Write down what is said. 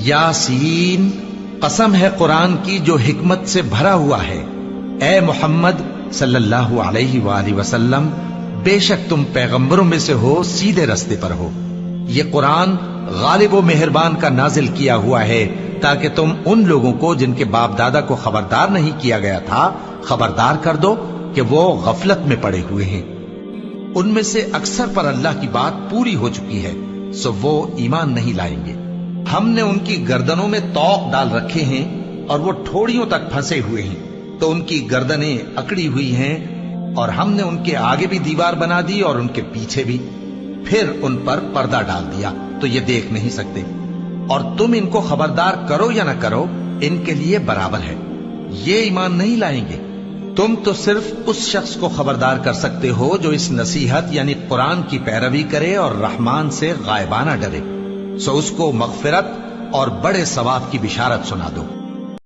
यासीन, कसम है कुरान की जो हिकमत से भरा हुआ है। ए मोहम्मद सल्लल्लाहु अलैहि वसल्लम, बेशक तुम पैगंबरों में से हो, सीधे रास्ते पर हो। ये कुरान गालिब व मेहरबान का नाजिल किया हुआ है ताकि तुम उन लोगों को जिनके बाप दादा को खबरदार नहीं किया गया था खबरदार कर दो कि वो गफलत में पड़े हुए हैं। उनमें से अक्सर पर अल्लाह की बात पूरी हो चुकी है, सो वो ईमान नहीं लाएंगे। हमने उनकी गर्दनों में तौक डाल रखे हैं और वो ठोड़ियों तक फंसे हुए हैं, तो उनकी गर्दनें अकड़ी हुई हैं, और हमने उनके आगे भी दीवार बना दी और उनके पीछे भी, फिर उन पर पर्दा डाल दिया तो ये देख नहीं सकते। और तुम इनको खबरदार करो या ना करो, इनके लिए बराबर है, ये ईमान नहीं लाएंगे। तुम तो सिर्फ उस शख्स को खबरदार कर सकते हो जो इस नसीहत यानी कुरान की पैरवी करे और रहमान से गायबाना डरे, सो उसको मगफिरत और बड़े सवाब की बिशारत सुना दो।